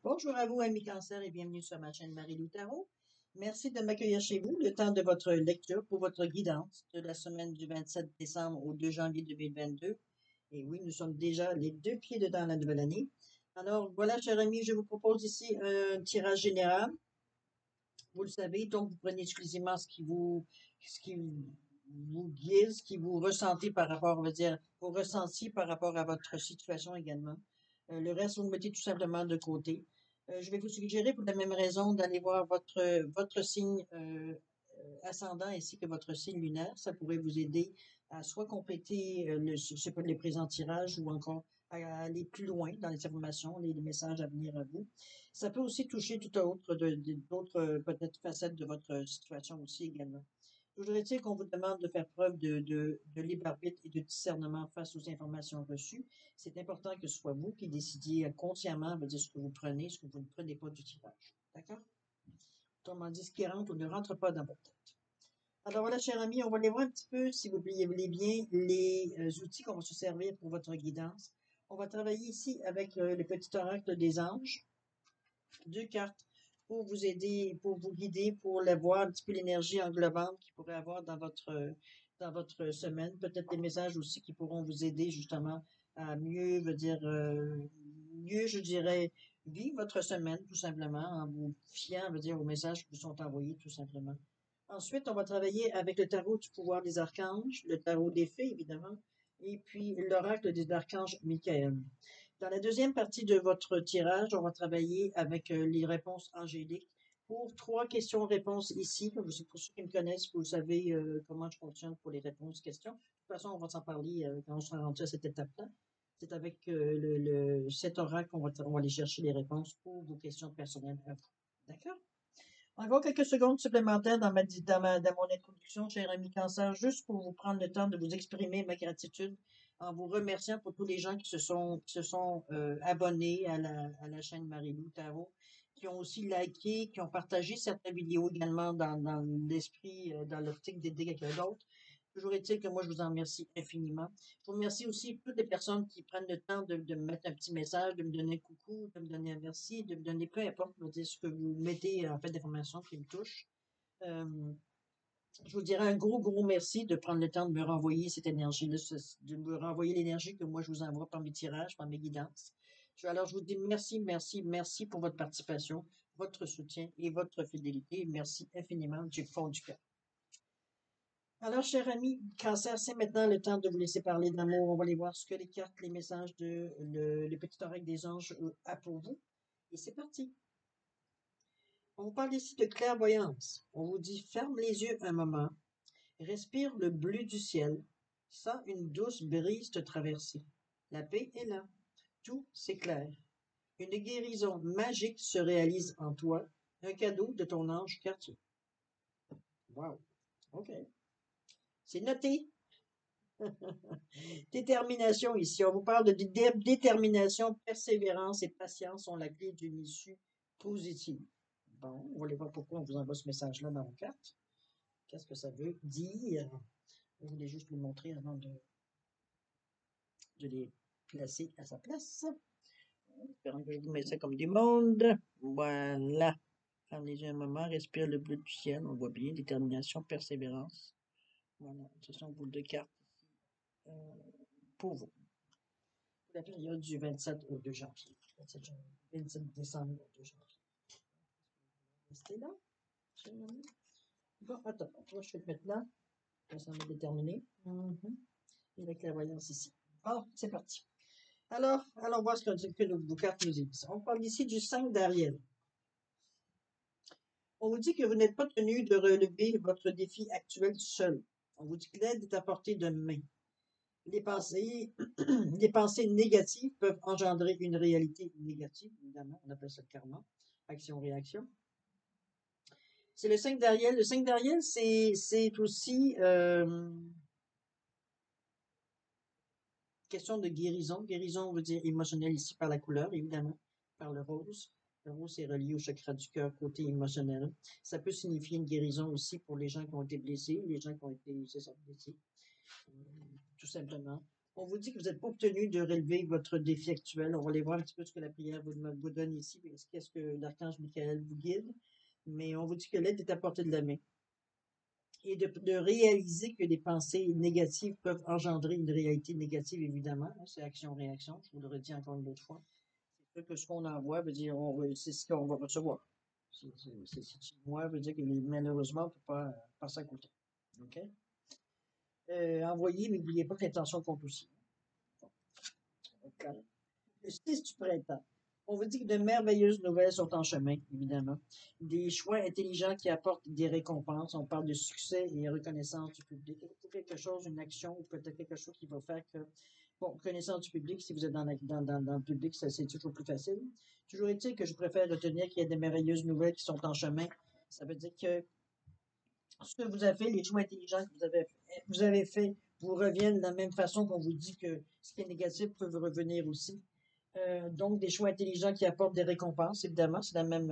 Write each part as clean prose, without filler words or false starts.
Bonjour à vous, amis Cancer, et bienvenue sur ma chaîne Marie-Lou Tarot. Merci de m'accueillir chez vous le temps de votre lecture pour votre guidance de la semaine du 27 décembre au 2 janvier 2022. Et oui, nous sommes déjà les deux pieds dedans la nouvelle année. Alors voilà, chers amis, je vous propose ici un tirage général. Vous le savez, donc vous prenez exclusivement ce qui vous guide, ce qui vous ressentez par rapport, on va dire, vos ressentis par rapport à votre situation également. Le reste, vous le mettez tout simplement de côté. Je vais vous suggérer, pour la même raison, d'aller voir votre signe ascendant ainsi que votre signe lunaire. Ça pourrait vous aider à soit compléter le présent tirage ou encore à aller plus loin dans les informations, les messages à venir à vous. Ça peut aussi toucher tout autre, d'autres peut-être facettes de votre situation aussi également. Toujours est-il qu'on vous demande de faire preuve de libre arbitre et de discernement face aux informations reçues. C'est important que ce soit vous qui décidiez consciemment de dire ce que vous prenez, ce que vous ne prenez pas du tirage. D'accord? Autrement dit, ce qui rentre ou ne rentre pas dans votre tête. Alors voilà, chers amis, on va aller voir un petit peu, si vous voulez bien, les outils qu'on va se servir pour votre guidance. On va travailler ici avec le petit oracle des anges. Deux cartes pour vous aider, pour vous guider, pour voir un petit peu l'énergie englobante qu'il pourrait avoir dans votre semaine. Peut-être des messages aussi qui pourront vous aider justement à mieux, mieux, je dirais, vivre votre semaine, tout simplement, en vous fiant, aux messages qui vous sont envoyés, tout simplement. Ensuite, on va travailler avec le tarot du pouvoir des archanges, le tarot des fées, évidemment, et puis l'oracle des archanges Michael. Dans la deuxième partie de votre tirage, on va travailler avec les réponses angéliques pour 3 questions-réponses ici. Pour ceux qui me connaissent, vous savez comment je fonctionne pour les réponses-questions. De toute façon, on va s'en parler quand on sera rendu à cette étape-là. C'est avec cet oracle qu'on va aller chercher les réponses pour vos questions personnelles à vous. D'accord? Encore quelques secondes supplémentaires dans mon introduction, cher ami Cancer, juste pour vous prendre le temps de vous exprimer ma gratitude en vous remerciant pour tous les gens qui se sont abonnés à la chaîne Marie-Lou Tarot, qui ont aussi liké, qui ont partagé certaines vidéos également dans l'esprit, dans l'optique d'aider quelqu'un d'autre. Toujours est-il que moi, je vous en remercie infiniment. Je vous remercie aussi toutes les personnes qui prennent le temps de me mettre un petit message, de me donner un coucou, de me donner un merci, de me donner peu importe ce que vous mettez en fait d'informations qui me touchent. Je vous dirais un gros merci de prendre le temps de me renvoyer cette énergie-là, de me renvoyer l'énergie que moi je vous envoie par mes tirages, par mes guidances. Alors je vous dis merci pour votre participation, votre soutien et votre fidélité. Merci infiniment du fond du cœur. Alors, cher ami Cancer, c'est maintenant le temps de vous laisser parler d'amour. On va aller voir ce que les cartes, les messages de le petit oracle des anges a pour vous. Et c'est parti. On vous parle ici de clairvoyance. On vous dit ferme les yeux un moment, respire le bleu du ciel, sens une douce brise te traverser. La paix est là, tout s'éclaire. Une guérison magique se réalise en toi, un cadeau de ton ange quartier. Wow, ok. C'est noté. Détermination ici. On vous parle de détermination, persévérance et patience sont la clé d'une issue positive. Bon, on va aller voir pourquoi on vous envoie ce message-là dans vos cartes. Qu'est-ce que ça veut dire? Je voulais juste vous le montrer avant de les placer à sa place. Espérons que je vous mette ça comme du monde. Voilà. Ferme les yeux un moment, respire le bleu du ciel. On voit bien détermination, persévérance. Voilà, ce sont vos 2 cartes euh, pour vous. La période du 27 au 2 janvier. 27 décembre au 2 janvier. Restez là. Bon, attends, moi je vais le mettre là. Ça va déterminer. Et la clairvoyance ici. Bon, c'est parti. Alors, allons voir ce que vos cartes nous disent. On parle ici du 5 d'Ariel. On vous dit que vous n'êtes pas tenu de relever votre défi actuel seul. On vous dit que l'aide est à portée de main. Les pensées, les pensées négatives peuvent engendrer une réalité négative, évidemment. On appelle ça le karma, action-réaction. C'est le 5 d'Ariel. Le 5 d'Ariel, c'est aussi question de guérison. Guérison, on veut dire émotionnelle ici par la couleur, évidemment, par le rose. Le rose est relié au chakra du cœur, côté émotionnel. Ça peut signifier une guérison aussi pour les gens qui ont été blessés, les gens qui ont été blessés, tout simplement. On vous dit que vous n'êtes pas obtenu de relever votre défi actuel. On va aller voir un petit peu ce que la prière vous donne ici, qu'est-ce que l'archange Michael vous guide. Mais on vous dit que l'aide est à portée de la main. Et de réaliser que les pensées négatives peuvent engendrer une réalité négative, évidemment. C'est action-réaction, je vous le redis encore une autre fois. C'est sûr que ce qu'on envoie veut dire c'est ce qu'on va recevoir. C'est chinois, veut dire que malheureusement, on ne peut pas passer à côté. OK? Envoyez, mais n'oubliez pas que l'intention compte aussi. OK? Le 6 du printemps. On vous dit que de merveilleuses nouvelles sont en chemin, évidemment. Des choix intelligents qui apportent des récompenses. On parle de succès et reconnaissance du public. Quelque chose, une action ou peut-être quelque chose qui va faire que, bon, reconnaissance du public, si vous êtes dans le public, c'est toujours plus facile. Toujours est-il que je préfère retenir qu'il y a des merveilleuses nouvelles qui sont en chemin. Ça veut dire que ce que vous avez fait, les choix intelligents que vous avez fait, vous reviennent de la même façon qu'on vous dit que ce qui est négatif peut vous revenir aussi. Donc, des choix intelligents qui apportent des récompenses, évidemment, c'est le même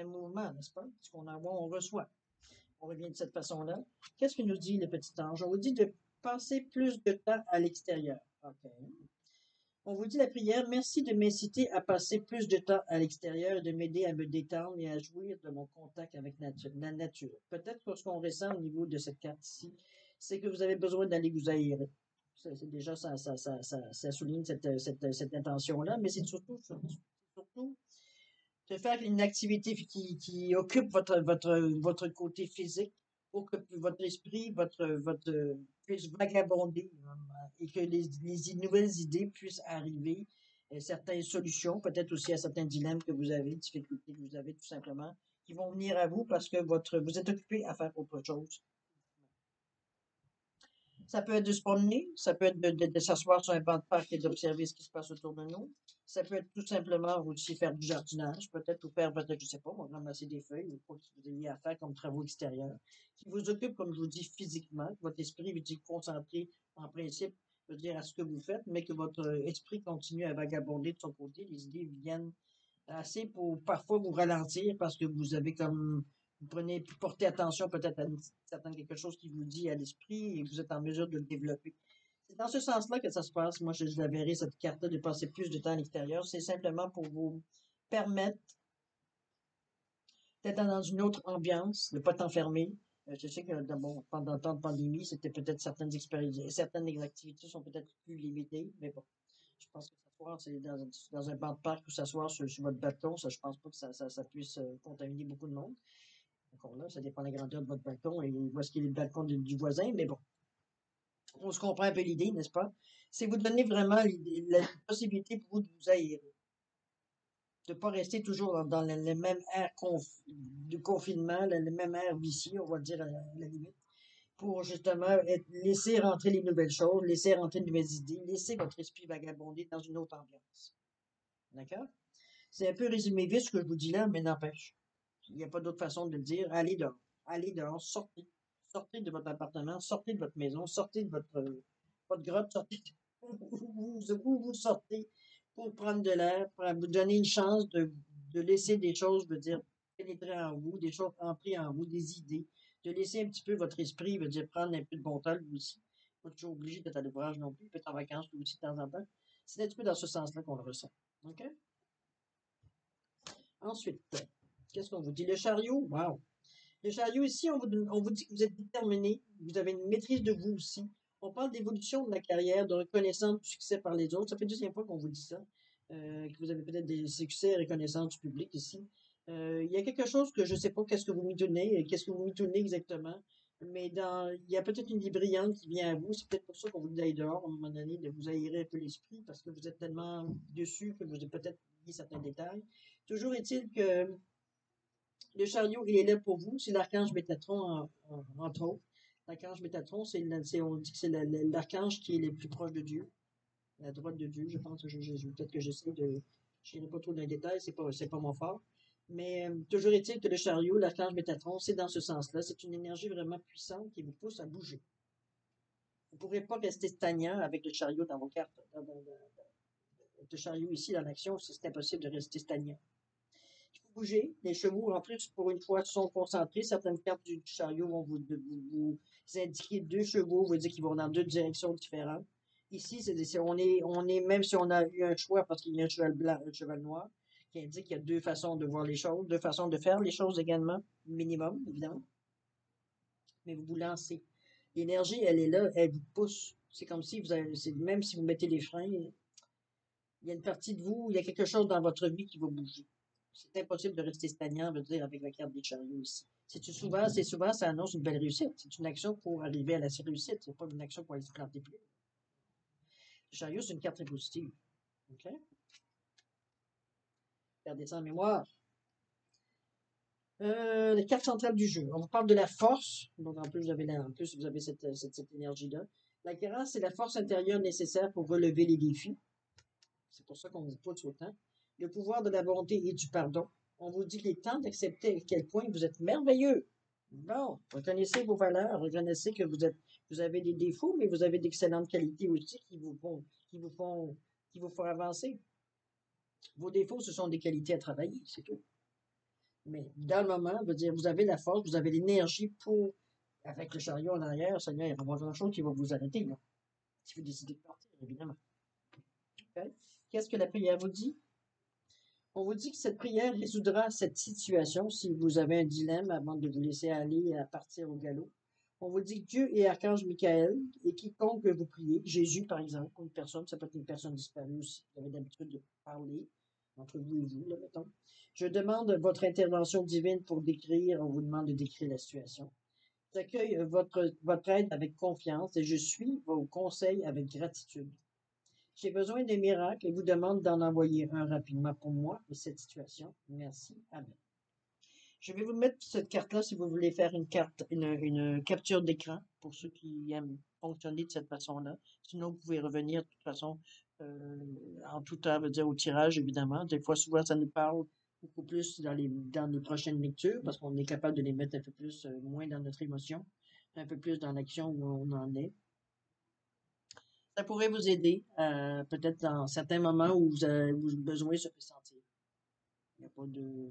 mouvement, n'est-ce pas? Ce qu'on envoie, on reçoit. On revient de cette façon-là. Qu'est-ce que nous dit le petit ange? On vous dit de passer plus de temps à l'extérieur. OK. On vous dit la prière, merci de m'inciter à passer plus de temps à l'extérieur et de m'aider à me détendre et à jouir de mon contact avec la nature. Peut-être que ce qu'on ressent au niveau de cette carte ici, c'est que vous avez besoin d'aller vous aérer. Déjà, ça souligne cette intention-là, mais c'est surtout de faire une activité qui occupe votre côté physique, occupe votre esprit, puisse vagabonder, et que les nouvelles idées puissent arriver, certaines solutions, peut-être aussi à certains dilemmes que vous avez, difficultés que vous avez tout simplement, qui vont venir à vous parce que vous êtes occupé à faire autre chose. Ça peut être de se promener, ça peut être de s'asseoir sur un banc de parc et d'observer ce qui se passe autour de nous. Ça peut être tout simplement aussi faire du jardinage, peut-être, ou faire, peut-être, je sais pas, ramasser des feuilles, ou quoi que vous ayez à faire comme travaux extérieurs, qui vous occupe, comme je vous dis, physiquement, que votre esprit veut dire concentré, en principe, veut dire à ce que vous faites, mais que votre esprit continue à vagabonder de son côté, les idées viennent assez pour parfois vous ralentir parce que vous avez comme portez attention peut-être à quelque chose qui vous dit à l'esprit et vous êtes en mesure de le développer. C'est dans ce sens-là que ça se passe. Moi, je la verrai, cette carte-là, de passer plus de temps à l'extérieur. C'est simplement pour vous permettre d'être dans une autre ambiance, de ne pas t'enfermer. Je sais que pendant le temps de pandémie, c'était peut-être certaines activités sont peut-être plus limitées, mais bon, je pense que s'asseoir, c'est dans un banc de parc ou s'asseoir sur votre balcon, ça, je pense pas que ça puisse contaminer beaucoup de monde. Encore là, ça dépend de la grandeur de votre balcon et où est-ce qu'il est le balcon du voisin, mais bon, on se comprend un peu l'idée, n'est-ce pas? C'est vous donner vraiment la possibilité pour vous de vous aérer, de ne pas rester toujours dans le même air de confinement, le même air vicieux, on va dire à la limite, pour justement laisser rentrer les nouvelles choses, laisser rentrer de nouvelles idées, laisser votre esprit vagabonder dans une autre ambiance. D'accord? C'est un peu résumé vite ce que je vous dis là, mais n'empêche. Il n'y a pas d'autre façon de le dire. Allez dehors, sortez. Sortez de votre appartement, sortez de votre maison, sortez de votre grotte, sortez où vous sortez pour prendre de l'air, pour vous donner une chance de laisser des choses, veut dire, pénétrer en vous, des choses entrer en vous, des idées, de laisser un petit peu votre esprit, veut dire, prendre un peu de bon temps, lui aussi. Pas toujours obligé d'être à l'ouvrage non plus, peut-être en vacances, lui aussi, de temps en temps. C'est un petit peu dans ce sens-là qu'on le ressent. OK? Ensuite, qu'est-ce qu'on vous dit? Le chariot, wow! Le chariot ici, on vous dit que vous êtes déterminé, vous avez une maîtrise de vous aussi. On parle d'évolution de la carrière, de reconnaissance du succès par les autres. Ça fait 2e fois qu'on vous dit ça, que vous avez peut-être des succès et reconnaissance du public ici. Il y a quelque chose que je ne sais pas qu'est-ce que vous mitonnez, qu'est-ce que vous mitonnez exactement, mais il y a peut-être une idée brillante qui vient à vous. C'est peut-être pour ça qu'on vous dit d'aller dehors à un moment donné, de vous aérer un peu l'esprit, parce que vous êtes tellement dessus que vous avez peut-être oublié certains détails. Toujours est-il que le chariot, il est là pour vous. C'est l'archange Métatron, entre autres. L'archange Métatron, on dit que c'est l'archange qui est le plus proche de Dieu, la droite de Dieu. Je pense que peut-être que j'essaie de. Je n'irai pas trop dans les détails, c'est pas mon fort. Mais toujours est-il que le chariot, l'archange Métatron, c'est dans ce sens-là. C'est une énergie vraiment puissante qui vous pousse à bouger. Vous ne pourrez pas rester stagnant avec le chariot dans vos cartes. Le chariot ici, dans l'action, c'est impossible de rester stagnant. Bougez. Les chevaux, en plus, pour une fois, sont concentrés. Certaines cartes du chariot vont vous indiquer deux chevaux, vous dire qu'ils vont dans deux directions différentes. Ici, on est, même si on a eu un choix parce qu'il y a un cheval blanc, un cheval noir, qui indique qu'il y a deux façons de voir les choses, deux façons de faire les choses également, minimum, évidemment. Mais vous vous lancez. L'énergie, elle est là, elle vous pousse. C'est comme si vous avez, même si vous mettez les freins, il y a une partie de vous, il y a quelque chose dans votre vie qui va bouger. C'est impossible de rester stagnant, veut dire, avec la carte des chariots ici. C'est souvent, ça annonce une belle réussite. C'est une action pour arriver à la réussite. C'est pas une action pour aller se planter plus. Le chariot, c'est une carte très positive. OK? Gardez ça en mémoire. Les cartes centrales du jeu. On vous parle de la force. Donc, en plus, vous avez cette énergie-là. La carence, c'est la force intérieure nécessaire pour relever les défis. C'est pour ça qu'on vous pousse autant. Le pouvoir de la bonté et du pardon. On vous dit qu'il est temps d'accepter à quel point vous êtes merveilleux. Bon, reconnaissez vos valeurs, reconnaissez que vous avez des défauts, mais vous avez d'excellentes qualités aussi qui vous font avancer. Vos défauts, ce sont des qualités à travailler, c'est tout. Mais dans le moment, je veux dire, vous avez la force, vous avez l'énergie pour, avec le chariot en arrière, Seigneur, il n'y a pas grand-chose qui va vous arrêter, là, si vous décidez de partir, évidemment. OK? Qu'est-ce que la prière vous dit? On vous dit que cette prière résoudra cette situation si vous avez un dilemme avant de vous laisser aller à partir au galop. On vous dit que Dieu et Archange Michael et quiconque vous priez, Jésus par exemple, ou une personne, ça peut être une personne disparue aussi, vous avez l'habitude de parler entre vous et vous, là, mettons. Je demande votre intervention divine pour décrire, on vous demande de décrire la situation. J'accueille votre aide avec confiance et je suis vos conseils avec gratitude. J'ai besoin des miracles et vous demande d'en envoyer un rapidement pour moi et cette situation. Merci. Amen. Je vais vous mettre cette carte-là si vous voulez faire une capture d'écran pour ceux qui aiment fonctionner de cette façon-là. Sinon, vous pouvez revenir de toute façon en tout temps, veut dire au tirage, évidemment. Des fois, souvent, ça nous parle beaucoup plus dans les prochaines lectures parce qu'on est capable de les mettre un peu plus, moins dans notre émotion, un peu plus dans l'action où on en est. Ça pourrait vous aider, peut-être dans certains moments où vous avez besoin se fait sentir. Il n'y a pas de,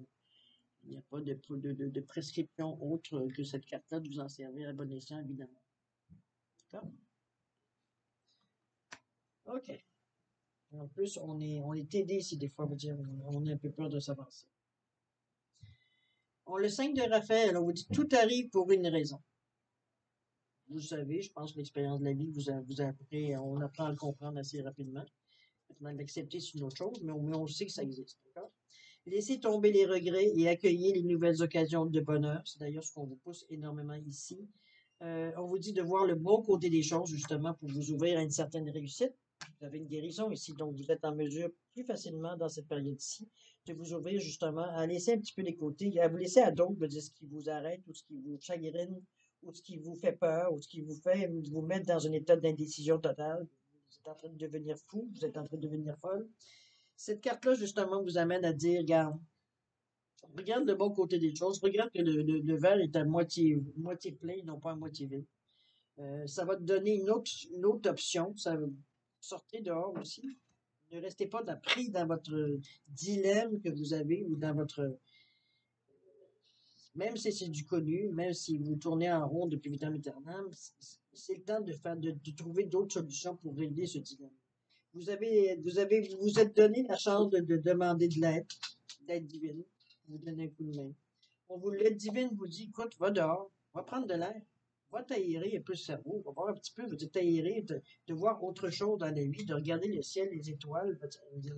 il n'y a pas de prescription autre que cette carte-là, de vous en servir à bon escient, évidemment. D'accord? OK. En plus, on est aidé ici, des fois, vous dire, on a un peu peur de s'avancer. On le 5 de Raphaël, on vous dit tout arrive pour une raison. Vous le savez, je pense que l'expérience de la vie vous a appris, on apprend à le comprendre assez rapidement. Maintenant, l'accepter, c'est une autre chose, mais au moins on sait que ça existe. D'accord? Laissez tomber les regrets et accueillez les nouvelles occasions de bonheur. C'est d'ailleurs ce qu'on vous pousse énormément ici. On vous dit de voir le bon côté des choses, justement, pour vous ouvrir à une certaine réussite. Vous avez une guérison ici, donc vous êtes en mesure plus facilement dans cette période-ci de vous ouvrir justement à laisser un petit peu les côtés, à vous laisser à d'autres, dire ce qui vous arrête ou ce qui vous chagrine ou ce qui vous fait peur ou ce qui vous fait vous mettre dans un état d'indécision totale. Vous êtes en train de devenir fou, vous êtes en train de devenir folle. Cette carte-là, justement, vous amène à dire, regarde le bon côté des choses, regarde que le verre est à moitié plein, non pas à moitié vide. Ça va te donner une autre option. Sortez dehors aussi. Ne restez pas pris dans votre dilemme que vous avez ou dans votre. Même si c'est du connu, même si vous tournez en rond depuis vitam aeternam, c'est le temps de trouver d'autres solutions pour régler ce dilemme. Vous êtes donné la chance de demander de l'aide divine. Vous donner un coup de main. L'aide divine vous dit, écoute, va dehors, va prendre de l'air, va t'aérer un peu le cerveau, va voir un petit peu, va t'aérer, de voir autre chose dans la vie, de regarder le ciel, les étoiles,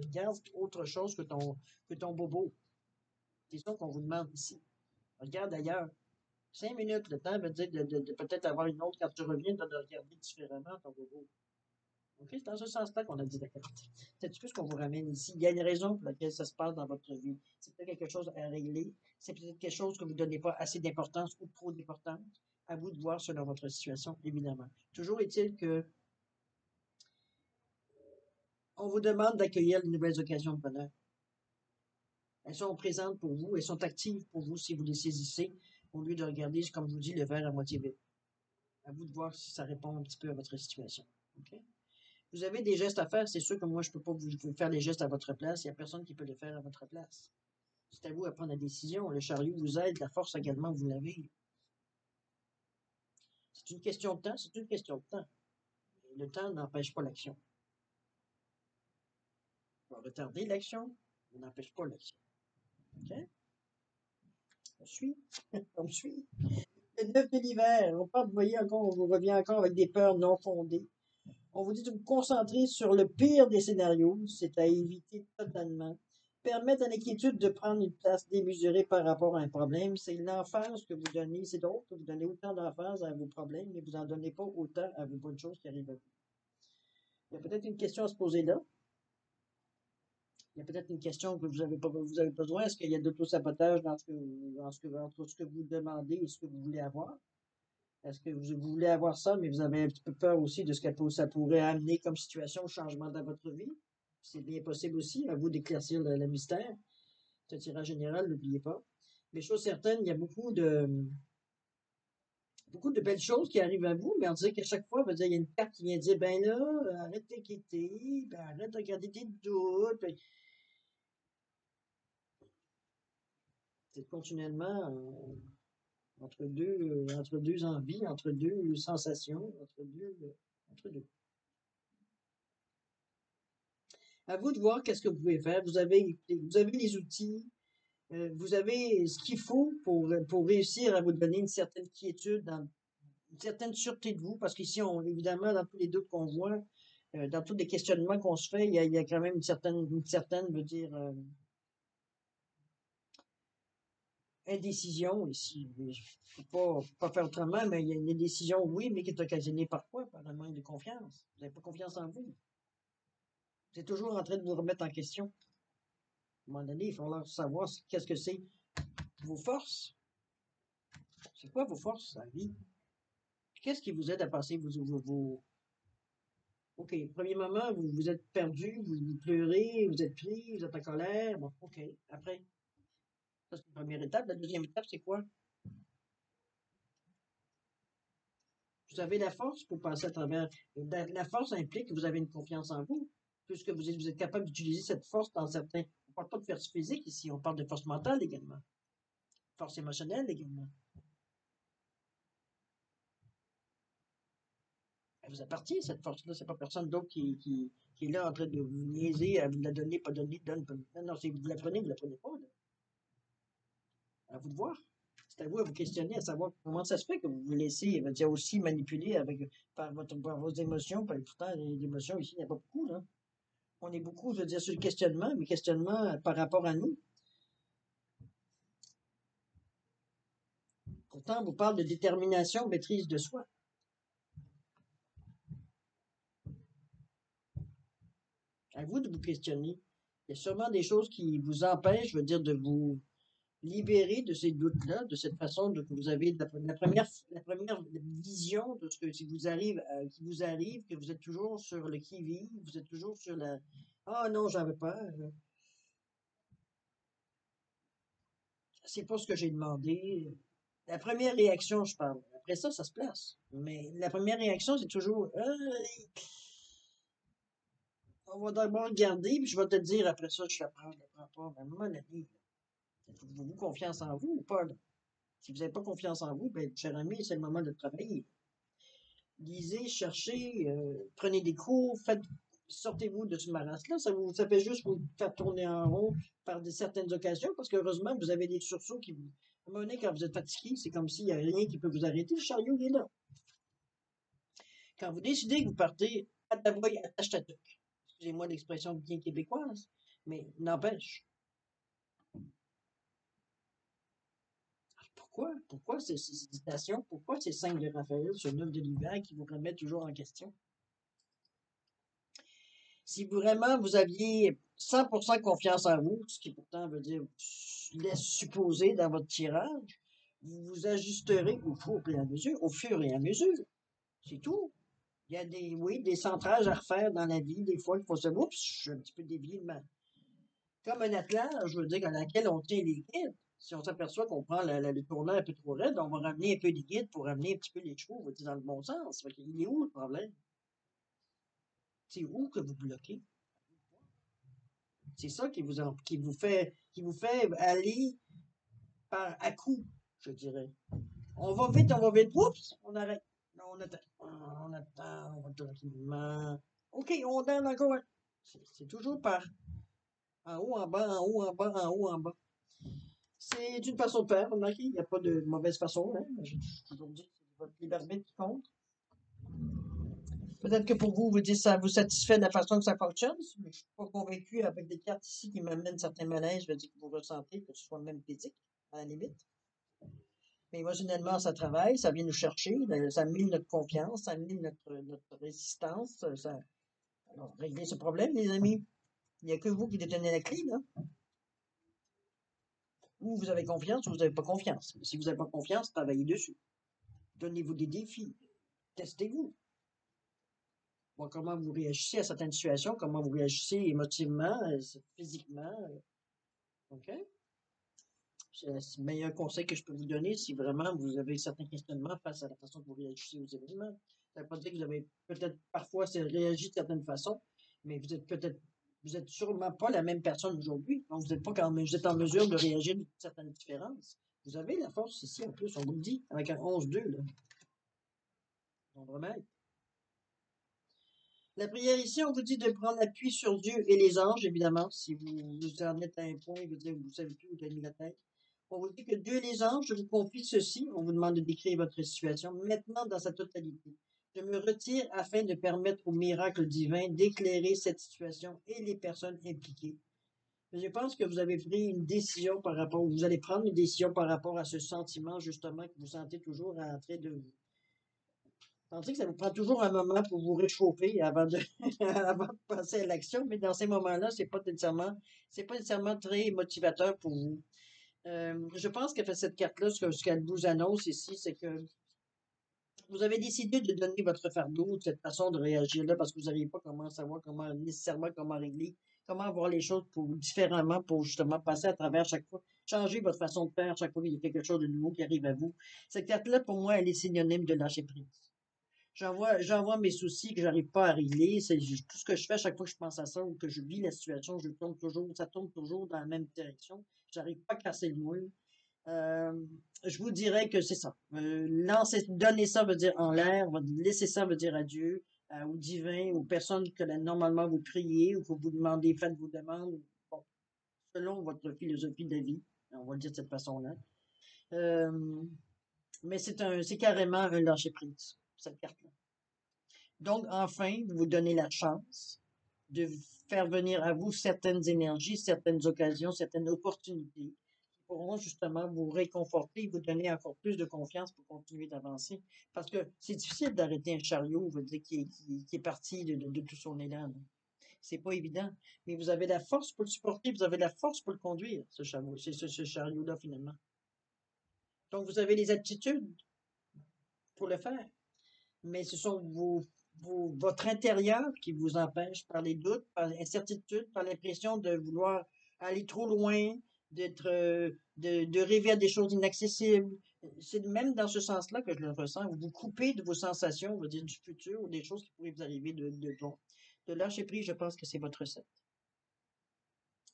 regarde autre chose que ton bobo. C'est ça qu'on vous demande ici. Regarde ailleurs. 5 minutes, le temps veut dire de peut-être avoir une autre quand tu reviens, de regarder différemment ton bobo. OK? C'est dans ce sens-là qu'on a dit la carte. C'est tout ce qu'on vous ramène ici. Il y a une raison pour laquelle ça se passe dans votre vie. C'est peut-être quelque chose à régler. C'est peut-être quelque chose que vous ne donnez pas assez d'importance ou trop d'importance. À vous de voir selon votre situation, évidemment. Toujours est-il que on vous demande d'accueillir de nouvelles occasions de bonheur. Elles sont présentes pour vous, elles sont actives pour vous si vous les saisissez, au lieu de regarder, comme je vous dis, le verre à moitié vide. À vous de voir si ça répond un petit peu à votre situation. OK? Vous avez des gestes à faire, c'est sûr que moi, je ne peux pas vous faire les gestes à votre place. Il n'y a personne qui peut les faire à votre place. C'est à vous à prendre la décision. Le chariot vous aide, la force également, vous l'avez. C'est une question de temps, c'est une question de temps. Et le temps n'empêche pas l'action. On va retarder l'action, mais n'empêche pas l'action. OK? On suit? On suit? Le 9 de l'hiver, on parle, vous voyez encore, on vous revient encore avec des peurs non fondées. On vous dit de vous concentrer sur le pire des scénarios, c'est à éviter totalement. Permettre à l'inquiétude de prendre une place démesurée par rapport à un problème, c'est l'emphase que vous donnez, c'est drôle que vous donnez autant d'emphase à vos problèmes, mais vous n'en donnez pas autant à vos bonnes choses qui arrivent à vous. Il y a peut-être une question à se poser là. Il y a peut-être une question que vous avez besoin. Est-ce qu'il y a d'auto-sabotage entre ce que vous demandez et ce que vous voulez avoir? Est-ce que vous voulez avoir ça, mais vous avez un petit peu peur aussi de ce que ça pourrait amener comme situation, changement dans votre vie? C'est bien possible aussi, à vous d'éclaircir le mystère. C'est un tirage général, n'oubliez pas. Mais chose certaine, il y a beaucoup de belles choses qui arrivent à vous, mais on dirait qu'à chaque fois, il y a une carte qui vient dire, ben là, arrête de t'inquiéter, ben arrête de regarder tes doutes. C'est continuellement entre deux envies, entre deux sensations, entre deux. À vous de voir qu'est-ce que vous pouvez faire. Vous avez les outils, vous avez ce qu'il faut pour réussir à vous donner une certaine quiétude, une certaine sûreté de vous, parce qu'ici, évidemment, dans tous les doutes qu'on voit, dans tous les questionnements qu'on se fait, il y a quand même une certaine, veut dire, indécision ici. Je ne peux pas faire autrement, mais il y a une indécision, oui, mais qui est occasionnée par quoi? Par un manque de confiance. Vous n'avez pas confiance en vous. Vous êtes toujours en train de vous remettre en question. À un moment donné, il va falloir savoir qu'est-ce que c'est vos forces. C'est quoi vos forces dans la vie? Qu'est-ce qui vous aide à passer OK, premier moment, vous êtes perdu, vous pleurez, vous êtes pris, vous êtes en colère. Bon, OK. Après, ça, c'est la première étape. La deuxième étape, c'est quoi? Vous avez la force pour passer à travers. La force implique que vous avez une confiance en vous, puisque vous êtes capable d'utiliser cette force dans certains. On ne parle pas de force physique ici, on parle de force mentale également, force émotionnelle également. Elle vous appartient, cette force-là. C'est pas personne d'autre qui est là en train de vous niaiser, à vous la donner, pas donner, donne, pas. Non, non, si vous la prenez, vous la prenez pas. Là. À vous de voir. C'est à vous à vous questionner, à savoir comment ça se fait que vous vous laissez dire, aussi manipuler par vos émotions. Pourtant, les émotions ici, il n'y a pas beaucoup. Là. On est beaucoup, je veux dire, sur le questionnement, mais questionnement par rapport à nous. Pourtant, on vous parle de détermination, maîtrise de soi. À vous de vous questionner. Il y a sûrement des choses qui vous empêchent, je veux dire, de vous libérer de ces doutes-là, de cette façon que vous avez la première vision de ce que qui vous arrive, que vous êtes toujours sur le qui-vive, vous êtes toujours sur la ah non, j'en veux pas, c'est pas ce que j'ai demandé. La première réaction, je parle. Après ça, ça se place. Mais la première réaction, c'est toujours on va d'abord regarder, puis je vais te dire après ça, je la prends, je la prends pas. Mais à un moment donné, avez-vous confiance en vous ou pas? Là? Si vous n'avez pas confiance en vous, ben, cher ami, c'est le moment de travailler. Lisez, cherchez, prenez des cours, sortez-vous de ce maras-là. Ça fait juste vous faire tourner en rond par certaines occasions, parce qu'heureusement, vous avez des sursauts qui vous. À un moment donné, quand vous êtes fatigué, c'est comme s'il n'y a rien qui peut vous arrêter. Le chariot, il est là. Quand vous décidez que vous partez, à ta boy, attache ta tuque. Excusez-moi l'expression bien québécoise, mais n'empêche. Pourquoi? Pourquoi ces hésitations? Pourquoi ces 5 de Raphaël sur 9 de l'hiver qui vous remettent toujours en question? Si vraiment vous aviez 100% confiance en vous, ce qui pourtant veut dire laisse supposer dans votre tirage, vous vous ajusterez au fur et à mesure. C'est tout. Il y a des centrages à refaire dans la vie, des fois, il faut se dire, oups, je suis un petit peu dévié comme un attelage, je veux dire, dans laquelle on tient les guides. Si on s'aperçoit qu'on prend le tournant un peu trop raide, on va ramener un peu les guides pour ramener un petit peu les chevaux, on va dire, dans le bon sens. Il est où le problème? C'est où que vous bloquez? C'est ça qui vous fait aller par à coup, je dirais. On va vite, oups, on arrête. Non, on attend, on va tranquillement. OK, on donne encore un. C'est toujours par en haut, en bas, en haut, en bas, en haut, en bas. C'est une façon de faire, remarquez, il n'y a pas de mauvaise façon, hein. J'ai toujours dit que c'est votre libre arbitre qui compte. Peut-être que pour vous, vous dites ça vous satisfait de la façon que ça fonctionne, mais je ne suis pas convaincu avec des cartes ici qui m'amènent certains malaises, je veux dire que vous ressentez, que ce soit même physique, à la limite. Mais émotionnellement, ça travaille, ça vient nous chercher, ça mine notre confiance, ça mine notre résistance. Alors, réglez ce problème, les amis. Il n'y a que vous qui détenez la clé, là. Ou vous avez confiance ou vous n'avez pas confiance. Si vous n'avez pas confiance, travaillez dessus. Donnez-vous des défis. Testez-vous. Voir comment vous réagissez à certaines situations, comment vous réagissez émotivement, physiquement. OK? C'est le meilleur conseil que je peux vous donner si vraiment vous avez certains questionnements face à la façon que vous réagissez aux événements. Ça ne veut pas dire que vous avez peut-être parfois réagi de certaines façons, mais vous êtes sûrement pas la même personne aujourd'hui. Donc, vous êtes pas quand même, vous êtes en mesure de réagir de certaines différences. Vous avez la force ici, en plus, on vous le dit, avec un 11-2, là. Donc, vraiment. La prière ici, on vous dit de prendre appui sur Dieu et les anges, évidemment. Si vous en êtes à un point, vous ne savez plus où vous avez mis la tête. On vous dit que Dieu et les anges, je vous confie ceci. On vous demande de décrire votre situation maintenant dans sa totalité. Je me retire afin de permettre au miracle divin d'éclairer cette situation et les personnes impliquées. Je pense que vous avez pris une décision par rapport, vous allez prendre une décision par rapport à ce sentiment, justement, que vous sentez toujours en train de vous. Tandis que ça vous prend toujours un moment pour vous réchauffer avant de, avant de passer à l'action, mais dans ces moments-là, c'est pas nécessairement très motivateur pour vous. Je pense que cette carte-là, ce qu'elle vous annonce ici, c'est que vous avez décidé de donner votre fardeau de cette façon de réagir-là parce que vous n'arrivez pas comment savoir nécessairement comment régler, comment voir les choses différemment pour justement passer à travers chaque fois, changer votre façon de faire chaque fois qu'il y a quelque chose de nouveau qui arrive à vous. Cette carte-là, pour moi, elle est synonyme de lâcher prise. J'envoie mes soucis que j'arrive pas à régler. C'est tout ce que je fais à chaque fois que je pense à ça ou que je vis la situation, ça tourne toujours dans la même direction. J'arrive pas à casser le moule. Euh, je vous dirais que c'est ça. Donner ça veut dire en l'air, laisser ça veut dire à Dieu, au divin, aux personnes que normalement vous priez ou que vous demandez, faites vos demandes, bon, selon votre philosophie de vie. On va le dire de cette façon-là. Euh, mais c'est carrément un lâcher prise, cette carte-là. Donc, enfin, vous donnez la chance de faire venir à vous certaines énergies, certaines occasions, certaines opportunités qui pourront justement vous réconforter, vous donner encore plus de confiance pour continuer d'avancer. Parce que c'est difficile d'arrêter un chariot, vous dire, qui est parti de tout son élan. C'est pas évident. Mais vous avez la force pour le supporter, vous avez la force pour le conduire, ce chariot, ce chariot-là, finalement. Donc, vous avez les aptitudes pour le faire. Mais ce sont votre intérieur qui vous empêche par les doutes, par l'incertitude, par l'impression de vouloir aller trop loin, de rêver à des choses inaccessibles. C'est même dans ce sens-là que je le ressens. Vous vous coupez de vos sensations, on va dire, du futur ou des choses qui pourraient vous arriver de bon. De lâcher prise, je pense que c'est votre recette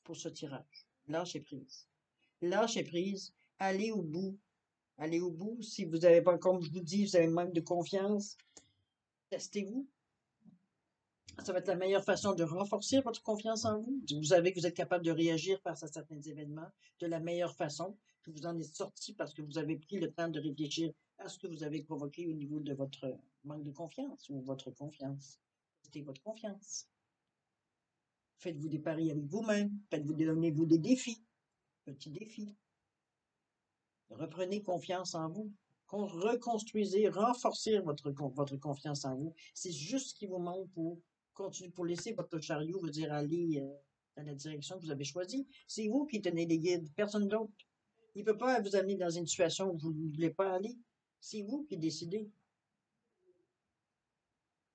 pour ce tirage. Lâcher prise. Lâcher prise, allez au bout. Allez au bout. Si vous n'avez pas, comme je vous dis, vous avez un manque de confiance, testez-vous. Ça va être la meilleure façon de renforcer votre confiance en vous. Vous savez que vous êtes capable de réagir face à certains événements de la meilleure façon, que vous en êtes sorti parce que vous avez pris le temps de réfléchir à ce que vous avez provoqué au niveau de votre manque de confiance ou votre confiance. C'était votre confiance. Faites-vous des paris avec vous-même. Donnez-vous des défis. Petits défis. Reprenez confiance en vous. Reconstruisez, renforcez votre confiance en vous. C'est juste ce qui vous manque pour continuer, pour laisser votre chariot, vous dire, aller dans la direction que vous avez choisie. C'est vous qui tenez les guides, personne d'autre. Il ne peut pas vous amener dans une situation où vous ne voulez pas aller. C'est vous qui décidez.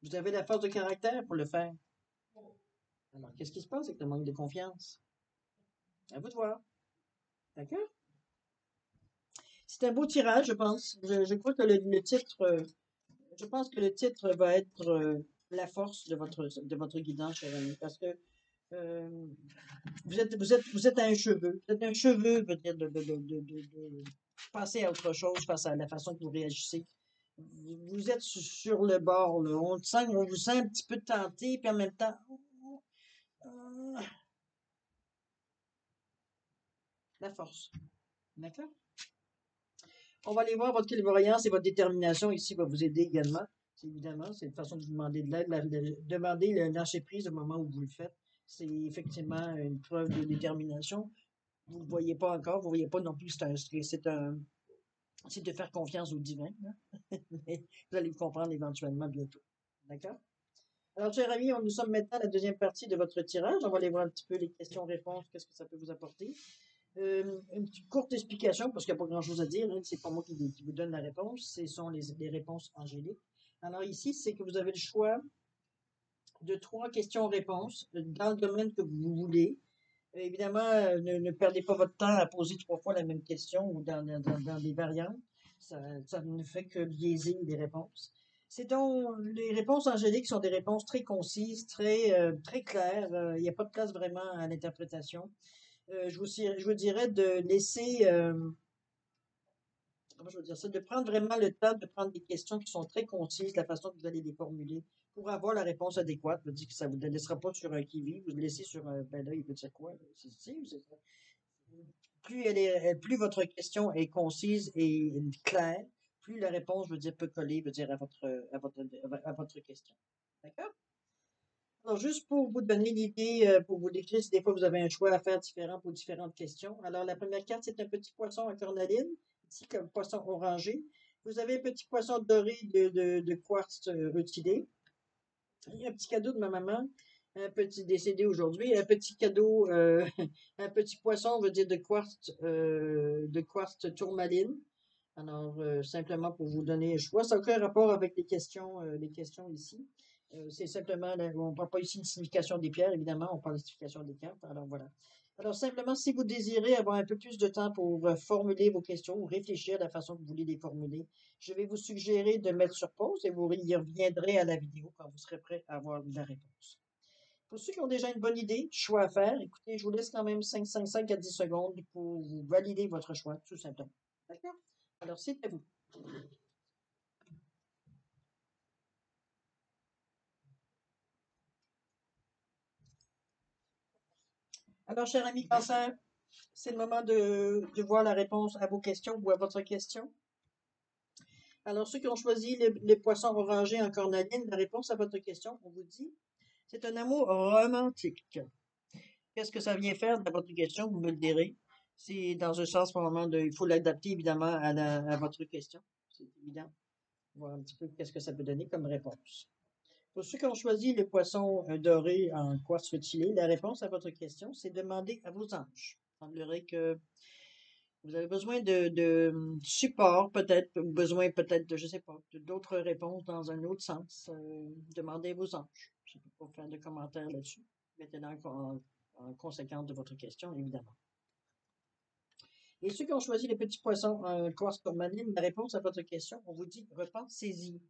Vous avez la force de caractère pour le faire. Alors, qu'est-ce qui se passe avec le manque de confiance? À vous de voir. D'accord? C'est un beau tirage, je pense. Je crois que le titre, je pense que le titre va être la force de votre guidance, cher ami, parce que Euh, vous êtes un cheveu. Vous êtes un cheveu, veut dire de passer à autre chose face à la façon que vous réagissez. Vous êtes sur le bord, là. On vous sent un petit peu tenté, puis en même temps, euh, la force. D'accord? On va aller voir votre clairvoyance et votre détermination ici va vous aider également. C'est évidemment, c'est une façon de vous demander de l'aide. Demander le lâcher prise au moment où vous le faites. C'est effectivement une preuve de détermination. Vous ne le voyez pas encore, vous ne voyez pas non plus, c'est de faire confiance au divin, hein. Mais vous allez le comprendre éventuellement bientôt. D'accord? Alors, chers amis, nous sommes maintenant à la deuxième partie de votre tirage. On va aller voir un petit peu les questions-réponses, qu'est-ce que ça peut vous apporter. Une petite courte explication, parce qu'il n'y a pas grand-chose à dire, hein, c'est pas moi qui vous donne la réponse, ce sont les réponses angéliques. Alors ici, c'est que vous avez le choix de 3 questions-réponses dans le domaine que vous voulez. Évidemment, ne perdez pas votre temps à poser 3 fois la même question ou dans des variantes. Ça ne fait que biaiser les réponses. C'est donc, les réponses angéliques sont des réponses très concises, très claires. Il n'y a pas de place vraiment à l'interprétation. Je vous dirais de laisser, comment je veux dire ça, de prendre vraiment le temps de prendre des questions qui sont très concises, la façon que vous allez les formuler, pour avoir la réponse adéquate. Je veux dire que ça ne vous laissera pas sur un qui-vive, vous le laissez sur un, ben là, il veut dire quoi, là? C'est ci ou c'est ça? Plus votre question est concise et claire, plus la réponse, je veux dire, peut coller, veut dire, à votre question. D'accord? Alors, juste pour vous donner l'idée, pour vous décrire si des fois vous avez un choix à faire différent pour différentes questions. Alors, la première carte, c'est un petit poisson à cornaline, ici comme poisson orangé. Vous avez un petit poisson doré de quartz rutilé. Il y a un petit cadeau de ma maman, un petit décédé aujourd'hui, un petit cadeau, un petit poisson, on veut dire de quartz tourmaline. Alors, simplement pour vous donner un choix, ça n'a aucun rapport avec les questions ici. C'est simplement, on ne parle pas ici de signification des pierres, évidemment, on parle de signification des cartes. Alors, voilà. Alors, simplement, si vous désirez avoir un peu plus de temps pour formuler vos questions ou réfléchir à la façon que vous voulez les formuler, je vais vous suggérer de mettre sur pause et vous y reviendrez à la vidéo quand vous serez prêt à avoir la réponse. Pour ceux qui ont déjà une bonne idée, choix à faire, écoutez, je vous laisse quand même 5 à 10 secondes pour vous valider votre choix, tout simplement. D'accord? Alors, c'est à vous. Alors, cher ami Cancer, c'est le moment de voir la réponse à vos questions ou à votre question. Alors, ceux qui ont choisi les poissons orangés en cornaline, la réponse à votre question, on vous dit, c'est un amour romantique. Qu'est-ce que ça vient faire dans votre question? Vous me le direz. C'est dans un sens, probablement, il faut l'adapter, évidemment, à votre question. C'est évident. Voir un petit peu qu'est-ce que ça peut donner comme réponse. Pour ceux qui ont choisi le poisson doré en quartz rutilé, la réponse à votre question, c'est demander à vos anges. Il semblerait que vous avez besoin de support, peut-être, ou besoin peut-être de, je sais pas, d'autres réponses dans un autre sens. Demandez à vos anges. Je ne peux pas faire de commentaires là-dessus. Mettez-le en conséquence de votre question, évidemment. Et ceux qui ont choisi les petits poissons en quartz tourmaline, la réponse à votre question, on vous dit repensez-y.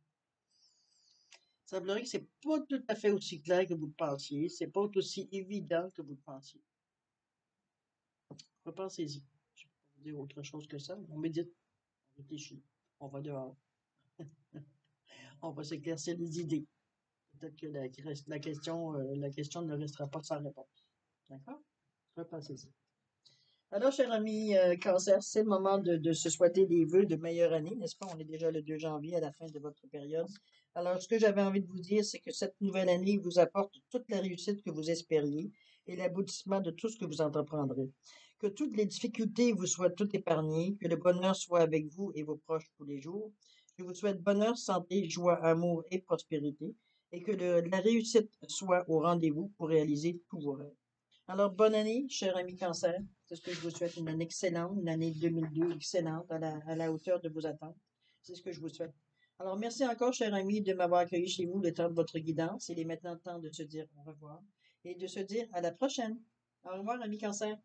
Il semblerait que c'est pas tout à fait aussi clair que vous le pensiez. C'est pas aussi évident que vous le pensiez. Repensez-y. Je ne peux pas vous dire autre chose que ça. On médite, on réfléchit, on va dehors, on va s'éclaircir les idées. Peut-être que la question ne restera pas sans réponse. D'accord? Repensez-y. Alors, cher ami Cancer, c'est le moment de se souhaiter des vœux de meilleure année, n'est-ce pas? On est déjà le 2 janvier à la fin de votre période. Alors, ce que j'avais envie de vous dire, c'est que cette nouvelle année vous apporte toute la réussite que vous espériez et l'aboutissement de tout ce que vous entreprendrez. Que toutes les difficultés vous soient toutes épargnées, que le bonheur soit avec vous et vos proches tous les jours. Je vous souhaite bonheur, santé, joie, amour et prospérité et que la réussite soit au rendez-vous pour réaliser tous vos rêves. Alors, bonne année, cher ami Cancer. C'est ce que je vous souhaite, une année excellente, une année 2002 excellente, à la hauteur de vos attentes. C'est ce que je vous souhaite. Alors, merci encore, cher ami, de m'avoir accueilli chez vous le temps de votre guidance. Il est maintenant temps de se dire au revoir et de se dire à la prochaine. Au revoir, ami Cancer.